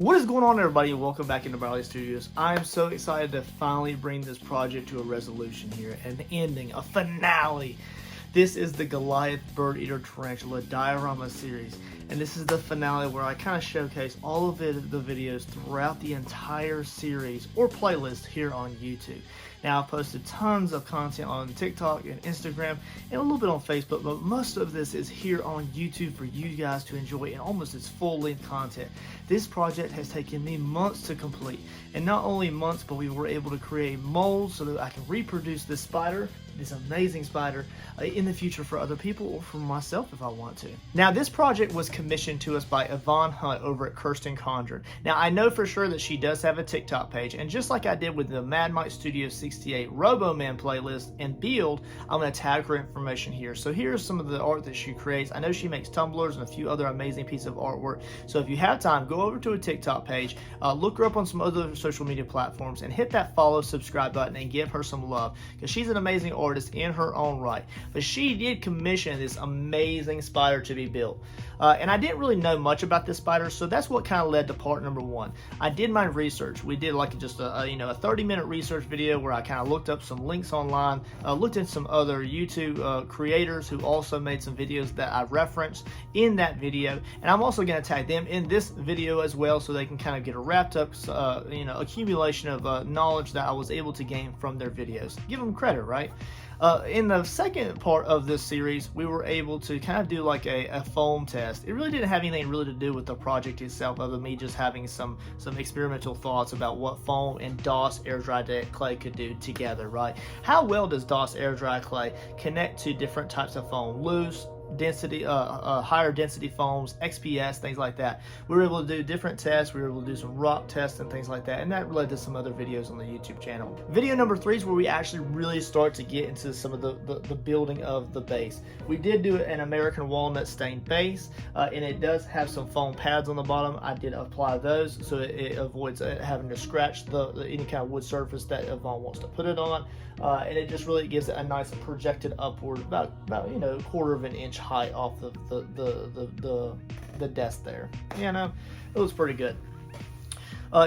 What is going on, everybody, and welcome back into ByerlyStudios. I am so excited to finally bring this project to a resolution here, an ending, a finale. This is the Goliath Birdeater Tarantula diorama series, and this is the finale where I kind of showcase all of the videos throughout the entire series or playlist here on YouTube. Now, I've posted tons of content on TikTok and Instagram and a little bit on Facebook, but most of this is here on YouTube for you guys to enjoy in almost its full-length content. This project has taken me months to complete, and not only months, but we were able to create molds so that I can reproduce this spider, this amazing spider, in the future for other people or for myself if I want to. Now, this project was commissioned to us by Yvonne Hunt over at Kirsten Condren. Now, I know for sure that she does have a TikTok page, and just like I did with the Mad Mike Studio 68 Roboman playlist and Build, I'm going to tag her information here. So here's some of the art that she creates. I know she makes tumblers and a few other amazing pieces of artwork. So if you have time, go over to a TikTok page, look her up on some other social media platforms, and hit that follow, subscribe button and give her some love, because she's an amazing artist in her own right. But she did commission this amazing spider to be built. And I didn't really know much about this spider, so that's what kind of led to part number one. I did my research. We did like just a 30-minute research video where I kind of looked up some links online, looked at some other YouTube creators who also made some videos that I referenced in that video, and I'm also going to tag them in this video as well, so they can kind of get a wrapped up accumulation of knowledge that I was able to gain from their videos. Give them credit, right? In the second part of this series, we were able to kind of do like a foam test. It really didn't have anything really to do with the project itself, other than me just having some experimental thoughts about what foam and DOS air dry clay could do together, right? How well does DOS air dry clay connect to different types of foam? Loose, density, higher density foams, XPS, things like that. We were able to do different tests. We were able to do some rock tests and things like that, and that led to some other videos on the YouTube channel. Video number 3 is where we actually really start to get into some of the building of the base. We did do an American walnut stained base, and it does have some foam pads on the bottom. I did apply those so it avoids having to scratch any kind of wood surface that Yvonne wants to put it on, and it just really gives it a nice projected upward, about a quarter of an inch high off the desk there. It was pretty good.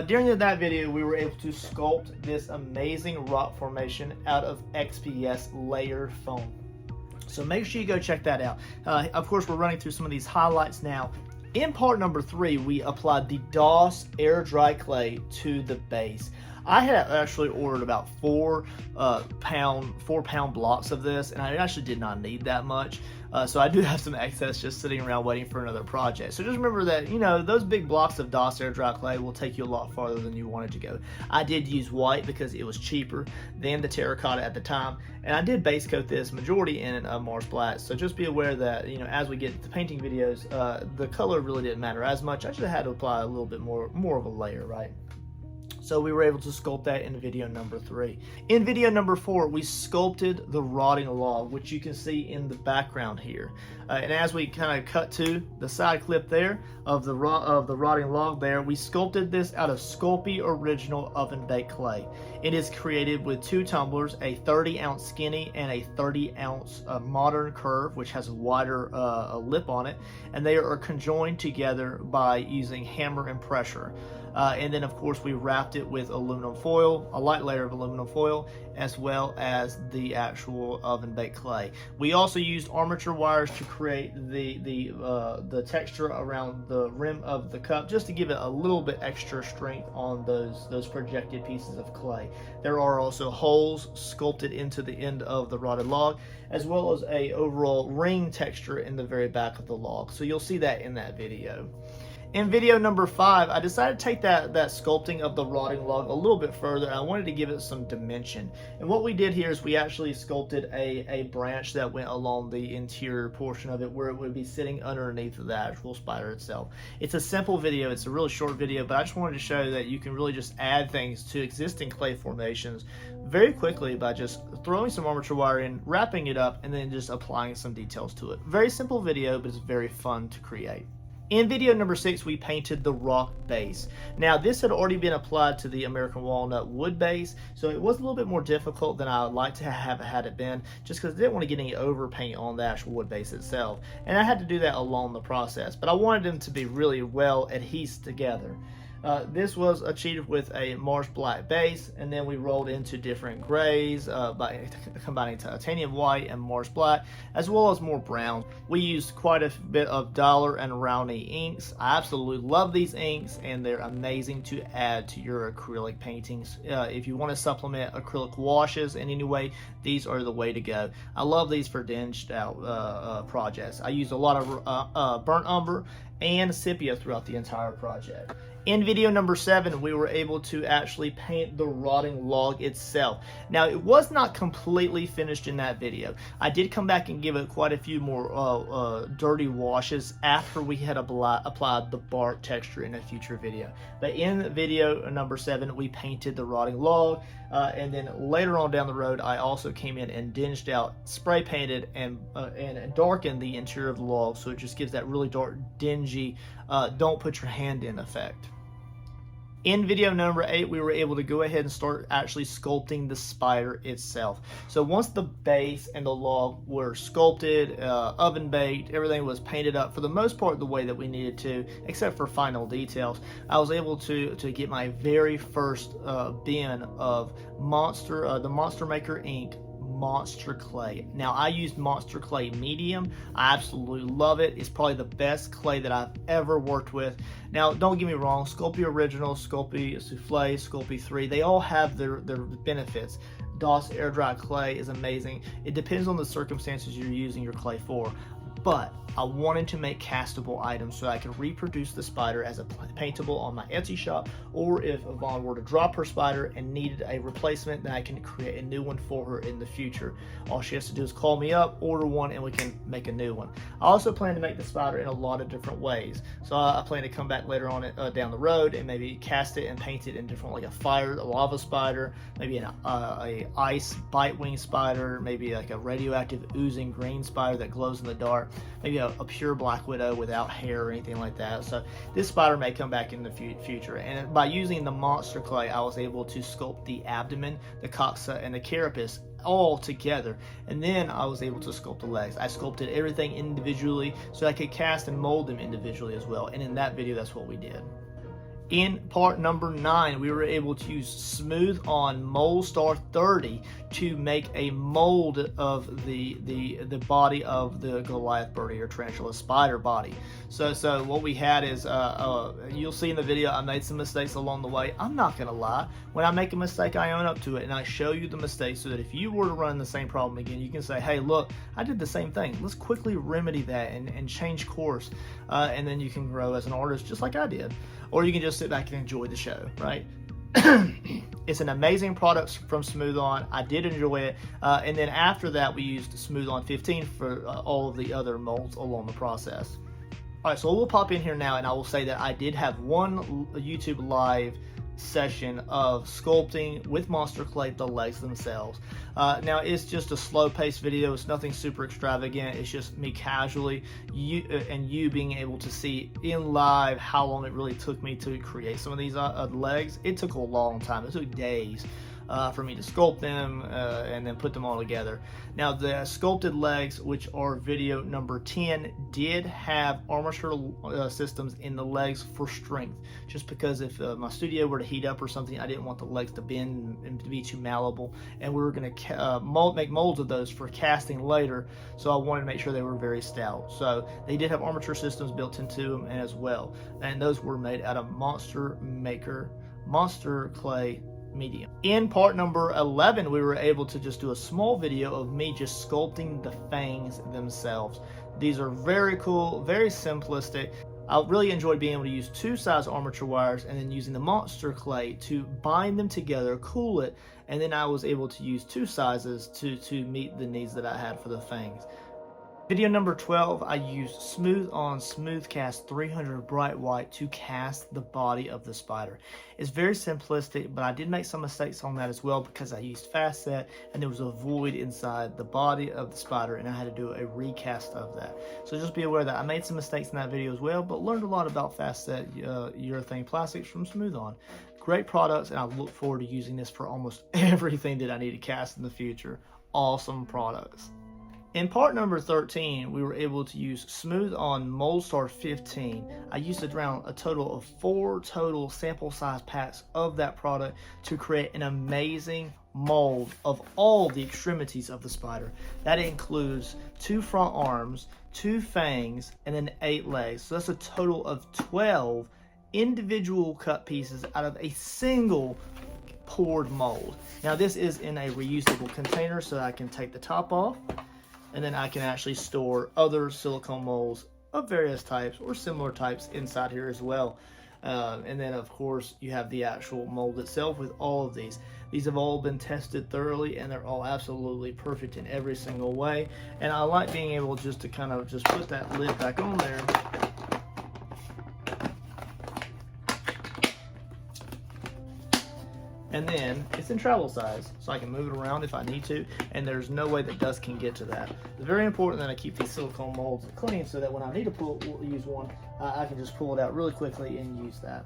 During that video, we were able to sculpt this amazing rock formation out of XPS layered foam. So make sure you go check that out. Of course, we're running through some of these highlights now. In part number 3, we applied the DOS air dry clay to the base. I had actually ordered about 4 pound blocks of this, and I actually did not need that much. So I do have some excess just sitting around waiting for another project. So just remember that, those big blocks of DOS air dry clay will take you a lot farther than you wanted to go. I did use white because it was cheaper than the terracotta at the time, and I did base coat this majority in Mars Black. So just be aware that, as we get to painting videos, the color really didn't matter as much. I just had to apply a little bit more of a layer, right? So we were able to sculpt that in video number 3. In video number 4, we sculpted the rotting log, which you can see in the background here. And as we kind of cut to the side clip there of the rotting log there, we sculpted this out of Sculpey Original Oven Baked Clay. It is created with 2 tumblers, a 30-ounce skinny and a 30-ounce modern curve, which has a wider lip on it, and they are conjoined together by using hammer and pressure. And then, of course, we wrapped it with aluminum foil, a light layer of aluminum foil, as well as the actual oven baked clay. We also used armature wires to create the texture around the rim of the cup, just to give it a little bit extra strength on those projected pieces of clay. There are also holes sculpted into the end of the rotted log, as well as a overall ring texture in the very back of the log. So you'll see that in that video. In video number 5, I decided to take that sculpting of the rotting log a little bit further, and I wanted to give it some dimension. And what we did here is we actually sculpted a branch that went along the interior portion of it, where it would be sitting underneath the actual spider itself. It's a simple video, it's a really short video, but I just wanted to show that you can really just add things to existing clay formations very quickly by just throwing some armature wire in, wrapping it up, and then just applying some details to it. Very simple video, but it's very fun to create. In video number 6, we painted the rock base. Now, this had already been applied to the American walnut wood base, so it was a little bit more difficult than I would like to have had it been, just because I didn't want to get any overpaint on the actual wood base itself. And I had to do that along the process, but I wanted them to be really well adhesed together. This was achieved with a Mars black base, and then we rolled into different grays by combining titanium white and Mars black, as well as more brown. We used quite a bit of Dollar and Rowney inks. I absolutely love these inks, and they're amazing to add to your acrylic paintings. If you want to supplement acrylic washes in any way, these are the way to go. I love these for dinged out projects. I used a lot of burnt umber and sepia throughout the entire project. In video number 7, we were able to actually paint the rotting log itself. Now, it was not completely finished in that video. I did come back and give it quite a few more dirty washes after we had applied the bark texture in a future video. But in video number 7, we painted the rotting log, and then later on down the road, I also came in and dinged out, spray painted, and darkened the interior of the log, so it just gives that really dark, dingy, don't put your hand in effect. In video number 8, we were able to go ahead and start actually sculpting the spider itself. So once the base and the log were sculpted, oven baked, everything was painted up for the most part the way that we needed to, except for final details, I was able to get my very first bin of the Monster Maker ink Monsterclay. Now, I used Monsterclay Medium. I absolutely love it. It's probably the best clay that I've ever worked with. Now, don't get me wrong, Sculpey Original, Sculpey Souffle, Sculpey 3, they all have their benefits. DOS air dry clay is amazing. It depends on the circumstances you're using your clay for. But I wanted to make castable items so I could reproduce the spider as a paintable on my Etsy shop, or if Yvonne were to drop her spider and needed a replacement, then I can create a new one for her in the future. All she has to do is call me up, order one, and we can make a new one. I also plan to make the spider in a lot of different ways. So I plan to come back later on down the road and maybe cast it and paint it in different, like a lava spider, maybe a ice bite wing spider, maybe like a radioactive oozing green spider that glows in the dark, maybe a pure black widow without hair or anything like that. So this spider may come back in the future. And by using the Monsterclay, I was able to sculpt the abdomen, the coxa, and the carapace all together, and then I was able to sculpt the legs. I sculpted everything individually so I could cast and mold them individually as well, and in that video that's what we did. In part number 9, we were able to use Smooth On Mold Star 30 to make a mold of the body of the Goliath Birdeater Tarantula spider body. So what we had is, you'll see in the video, I made some mistakes along the way. I'm not gonna lie, when I make a mistake, I own up to it and I show you the mistake so that if you were to run the same problem again, you can say, hey, look, I did the same thing. Let's quickly remedy that and change course, and then you can grow as an artist just like I did. Or you can just sit back and enjoy the show, right? It's an amazing product from Smooth On. I did enjoy it. And then after that, we used Smooth On 15 for all of the other molds along the process. All right, so we'll pop in here now, and I will say that I did have one YouTube live session of sculpting with Monsterclay the legs themselves. Now it's just a slow-paced video. It's nothing super extravagant. It's just me casually you being able to see in live how long it really took me to create some of these legs. It took a long time. It took days for me to sculpt them and then put them all together. Now the sculpted legs, which are video number 10, did have armature systems in the legs for strength, just because if my studio were to heat up or something, I didn't want the legs to bend and to be too malleable, and we were going to make molds of those for casting later, so I wanted to make sure they were very stout. So they did have armature systems built into them as well, and those were made out of Monsterclay Medium. In part number 11, we were able to just do a small video of me just sculpting the fangs themselves. These are very cool, very simplistic. I really enjoyed being able to use 2-size armature wires and then using the Monsterclay to bind them together, cool it, and then I was able to use 2 sizes to meet the needs that I had for the fangs. Video number 12, I used Smooth On Smoothcast 300 Bright White to cast the body of the spider. It's very simplistic, but I did make some mistakes on that as well because I used fast set and there was a void inside the body of the spider and I had to do a recast of that. So just be aware that I made some mistakes in that video as well, but learned a lot about fast set urethane plastics from Smooth On. Great products, and I look forward to using this for almost everything that I need to cast in the future. Awesome products. In part number 13, we were able to use Smooth On Moldstar 15. I used around a total of 4 total sample size packs of that product to create an amazing mold of all the extremities of the spider. That includes 2 front arms, 2 fangs, and then 8 legs. So that's a total of 12 individual cut pieces out of a single poured mold. Now this is in a reusable container, so I can take the top off, and then I can actually store other silicone molds of various types or similar types inside here as well. And then of course you have the actual mold itself with all of these. These have all been tested thoroughly, and they're all absolutely perfect in every single way. And I like being able just to kind of just put that lid back on there. And then it's in travel size, so I can move it around if I need to, and there's no way that dust can get to that. It's very important that I keep these silicone molds clean so that when I need to use one, I can just pull it out really quickly and use that.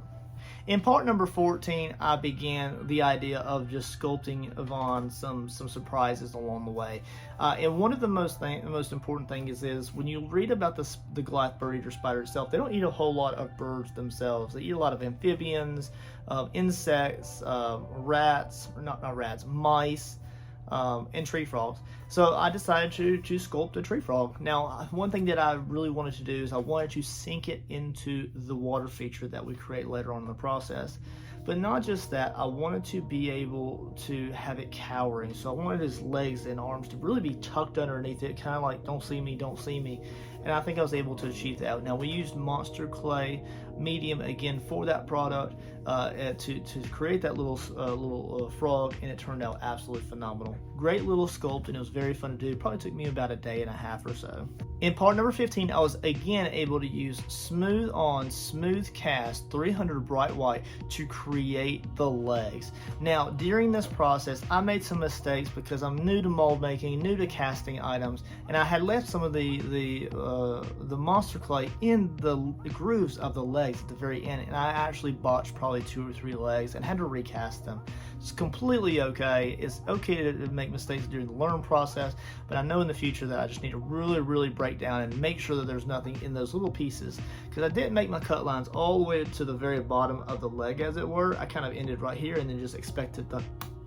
In part number 14, I began the idea of just sculpting on some surprises along the way. And one of the most important things is when you read about the Goliath Birdeater spider itself, they don't eat a whole lot of birds themselves. They eat a lot of amphibians, insects, rats, or not rats, mice, and tree frogs. So I decided to sculpt a tree frog. Now, one thing that I really wanted to do is I wanted to sink it into the water feature that we create later on in the process. But not just that, I wanted to be able to have it cowering. So I wanted his legs and arms to really be tucked underneath it, kind of like don't see me, don't see me. And I think I was able to achieve that. Now, we used Monsterclay Medium again for that product to create that little frog, and it turned out absolutely phenomenal. Great little sculpt, and it was very fun to do. It probably took me about a day and a half or so. In part number 15, I was again able to use Smooth On Smoothcast 300 Bright White to create the legs. Now, during this process, I made some mistakes because I'm new to mold making, new to casting items, and I had left some of the Monsterclay in the grooves of the legs at the very end, and I actually botched probably 2 or 3 legs and had to recast them. It's completely okay. It's okay to make mistakes during the learn process, but I know in the future that I just need to really break down and make sure that there's nothing in those little pieces, because I didn't make my cut lines all the way to the very bottom of the leg, as it were. I kind of ended right here and then just expected to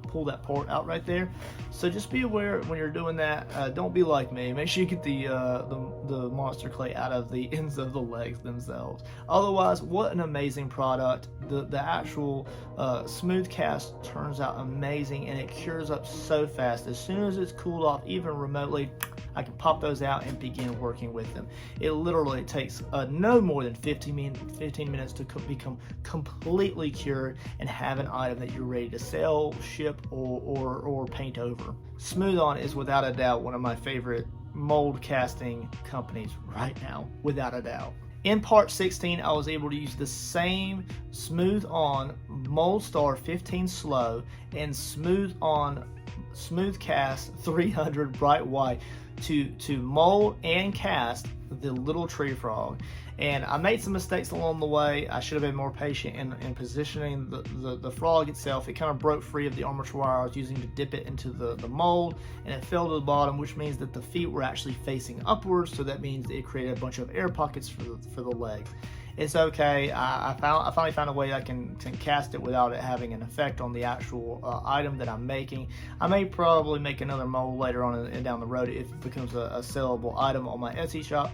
pull that part out right there. So just be aware when you're doing that. Don't be like me. Make sure you get the Monsterclay out of the ends of the legs themselves. Otherwise, what an amazing product. The actual Smoothcast turns out amazing, and it cures up so fast. As soon as it's cooled off, even remotely, I can pop those out and begin working with them. It literally takes no more than 15 minutes to become completely cured and have an item that you're ready to sell, ship, or paint over. Smooth On is without a doubt one of my favorite mold casting companies right now, without a doubt. In part 16, I was able to use the same Smooth On Moldstar 15 Slow and Smooth On Smoothcast 300 Bright White to mold and cast the little tree frog. And I made some mistakes along the way. I should have been more patient in positioning the frog itself. It kind of broke free of the armature wire I was using to dip it into the mold, and it fell to the bottom, which means that the feet were actually facing upwards, so that means it created a bunch of air pockets for the legs. It's okay. I finally found a way I can cast it without it having an effect on the actual item that I'm making. I may probably make another mold later on and down the road if it becomes a sellable item on my Etsy shop,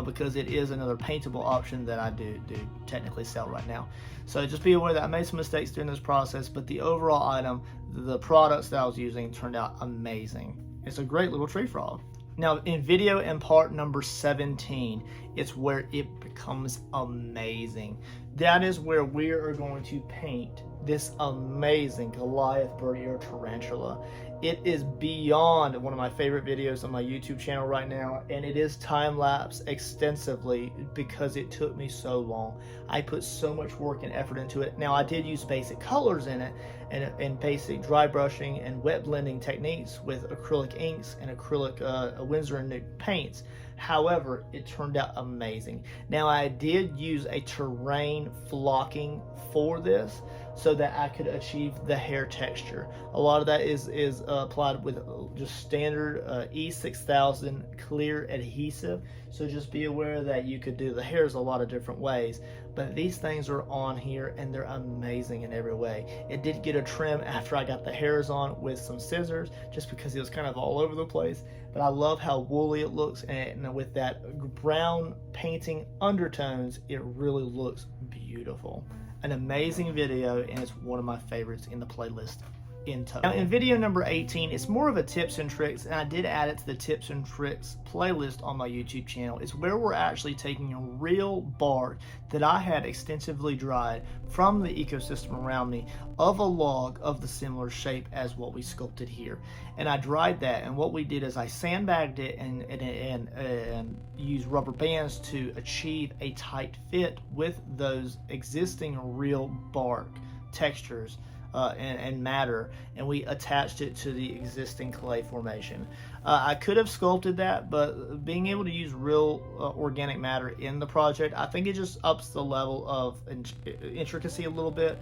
because it is another paintable option that I do technically sell right now. So just be aware that I made some mistakes during this process, but the overall item, the products that I was using, turned out amazing. It's a great little tree frog. Now, in video in part number 17, it's where it becomes amazing. That is where we are going to paint this amazing Goliath Birdeater Tarantula. It is beyond one of my favorite videos on my YouTube channel right now, and it is time-lapse extensively because it took me so long. I put so much work and effort into it. Now, I did use basic colors in it and basic dry brushing and wet blending techniques with acrylic inks and acrylic Winsor & Newton paints. However, it turned out amazing. Now, I did use a terrain flocking for this so that I could achieve the hair texture. A lot of that is applied with just standard E6000 clear adhesive. So just be aware that you could do the hairs a lot of different ways, but these things are on here and they're amazing in every way. It did get a trim after I got the hairs on with some scissors, just because it was kind of all over the place, but I love how woolly it looks, and with that brown painting undertones, it really looks beautiful. An amazing video, and it's one of my favorites in the playlist in total. Now in video number 18, it's more of a tips and tricks, and I did add it to the tips and tricks playlist on my YouTube channel. It's where we're actually taking a real bark that I had extensively dried from the ecosystem around me of a log of the similar shape as what we sculpted here. And I dried that, and what we did is I sandbagged it and used rubber bands to achieve a tight fit with those existing real bark textures and matter, and we attached it to the existing clay formation. I could have sculpted that, but being able to use real organic matter in the project, I think it just ups the level of intricacy a little bit.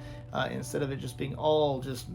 Instead of it just being all just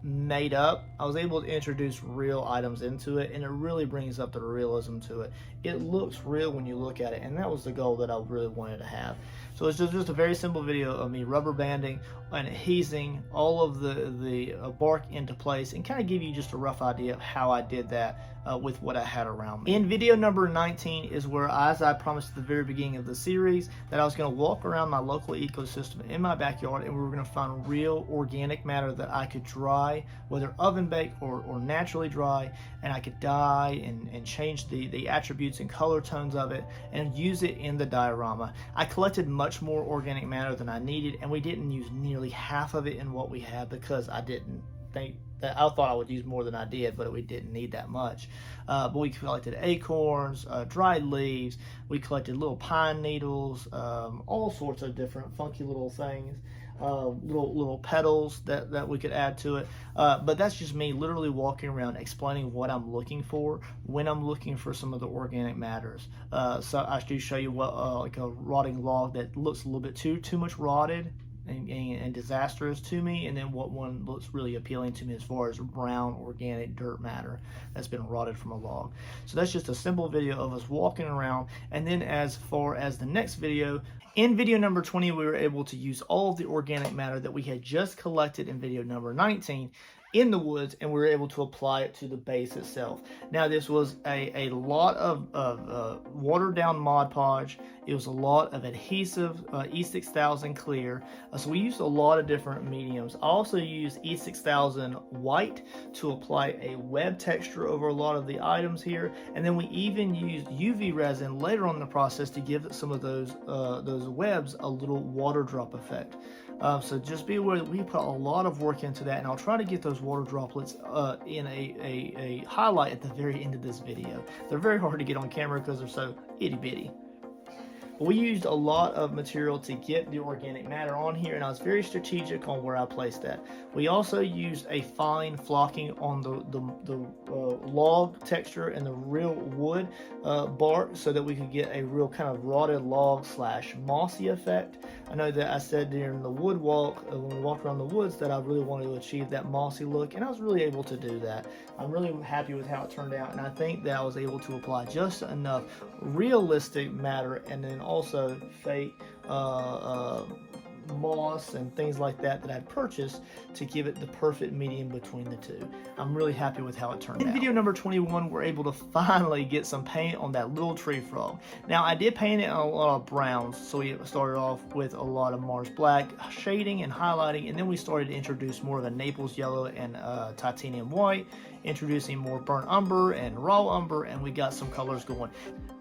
made up, I was able to introduce real items into it, and it really brings up the realism to it. It looks real when you look at it, and that was the goal that I really wanted to have. So it's just a very simple video of me rubber banding and adhesing all of the bark into place, and kind of give you just a rough idea of how I did that with what I had around me. In video number 19 is where, as I promised at the very beginning of the series, that I was going to walk around my local ecosystem in my backyard, and we were going to find real organic matter that I could dry, whether oven bake or naturally dry, and I could dye and change the attributes and color tones of it and use it in the diorama. I collected much more organic matter than I needed, and we didn't use nearly half of it in what we had, because I didn't think that, I thought I would use more than I did, but we didn't need that much. But we collected acorns, dried leaves, we collected little pine needles, all sorts of different funky little things, little petals that we could add to it. But that's just me literally walking around explaining what I'm looking for when I'm looking for some of the organic matters. So I do show you what like a rotting log that looks a little bit too much rotted and disastrous to me, and then what one looks really appealing to me as far as brown organic dirt matter that's been rotted from a log. So that's just a simple video of us walking around. And then as far as the next video, in video number 20, we were able to use all of the organic matter that we had just collected in video number 19 in the woods, and we were able to apply it to the base itself. Now this was a lot of watered down Mod Podge. It was a lot of adhesive E6000 clear. So we used a lot of different mediums. I also used E6000 white to apply a web texture over a lot of the items here, and then we even used UV resin later on in the process to give some of those webs a little water drop effect. So just be aware that we put a lot of work into that, and I'll try to get those water droplets in a highlight at the very end of this video. They're very hard to get on camera because they're so itty bitty. We used a lot of material to get the organic matter on here, and I was very strategic on where I placed that. We also used a fine flocking on the log texture and the real wood bark, so that we could get a real kind of rotted log / mossy effect. I know that I said during the wood walk, when we walked around the woods, that I really wanted to achieve that mossy look, and I was really able to do that. I'm really happy with how it turned out, and I think that I was able to apply just enough realistic matter, and then also fake moss and things like that I'd purchased to give it the perfect medium between the two. I'm really happy with how it turned out. In video number 21, we're able to finally get some paint on that little tree frog. Now I did paint it in a lot of browns, so we started off with a lot of Mars black shading and highlighting, and then we started to introduce more of a Naples yellow and titanium white, introducing more burnt umber and raw umber, and we got some colors going.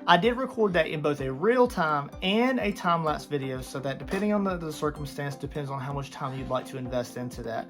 I did record that in both a real-time and a time-lapse video, so that depending on the circumstance, depends on how much time you'd like to invest into that.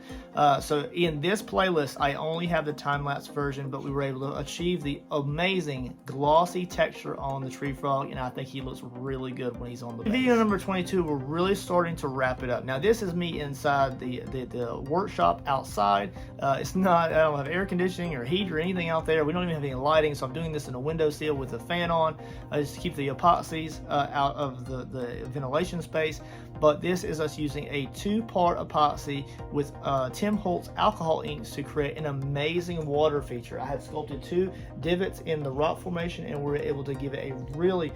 So in this playlist, I only have the time-lapse version, but we were able to achieve the amazing glossy texture on the tree frog, and I think he looks really good when he's on the base. In video number 22, we're really starting to wrap it up. Now this is me inside the workshop outside. It's not, I don't have air conditioning or heat or anything out there. We don't even have any lighting, so I'm doing this in a windowsill with a fan on. just to keep the epoxies out of the ventilation space. But this is us using a 2-part epoxy with Tim Holtz alcohol inks to create an amazing water feature. I had sculpted 2 divots in the rock formation, and we were able to give it a really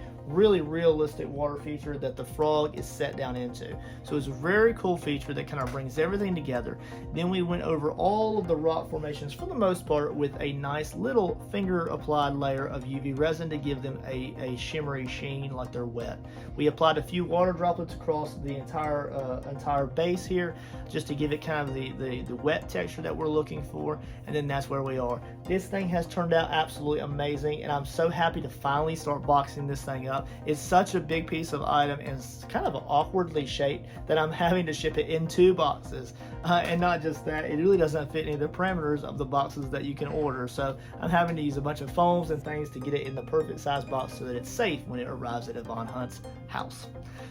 realistic water feature that the frog is set down into. So it's a very cool feature that kind of brings everything together. Then we went over all of the rock formations for the most part with a nice little finger applied layer of UV resin to give them a shimmery sheen like they're wet. We applied a few water droplets across the entire base here just to give it kind of the wet texture that we're looking for, and then that's where we are. This thing has turned out absolutely amazing, and I'm so happy to finally start boxing this thing up. It's such a big piece of item, and it's kind of awkwardly shaped that I'm having to ship it in 2 boxes. And not just that, it really doesn't fit any of the parameters of the boxes that you can order. So I'm having to use a bunch of foams and things to get it in the perfect size box so that it's safe when it arrives at Yvonne Hunt's house.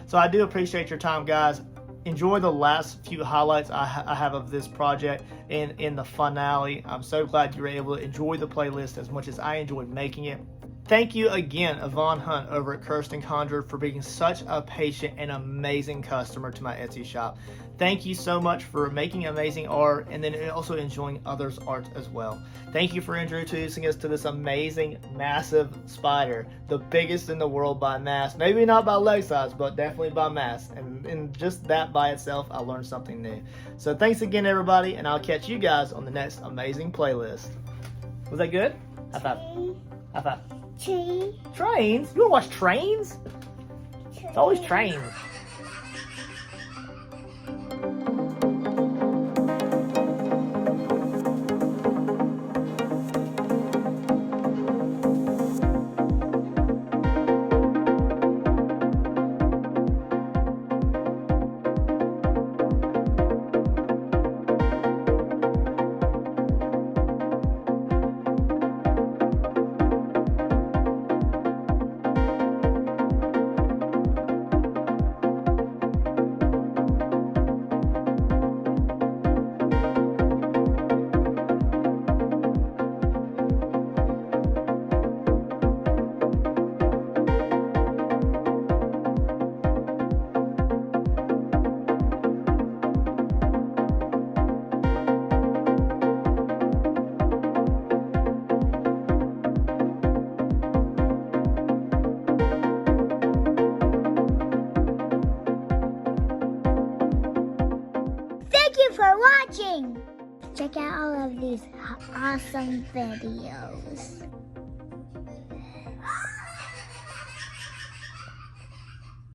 So I do appreciate your time, guys. Enjoy the last few highlights I have of this project and in the finale. I'm so glad you were able to enjoy the playlist as much as I enjoyed making it. Thank you again, Yvonne Hunt over at Kirsten Conjured, for being such a patient and amazing customer to my Etsy shop. Thank you so much for making amazing art and then also enjoying others' art as well. Thank you for introducing us to this amazing, massive spider, the biggest in the world by mass. Maybe not by leg size, but definitely by mass. And just that by itself, I learned something new. So thanks again, everybody, and I'll catch you guys on the next amazing playlist. Was that good? High five. High five. Trains? You wanna watch trains? It's always trains. For watching! Check out all of these awesome videos.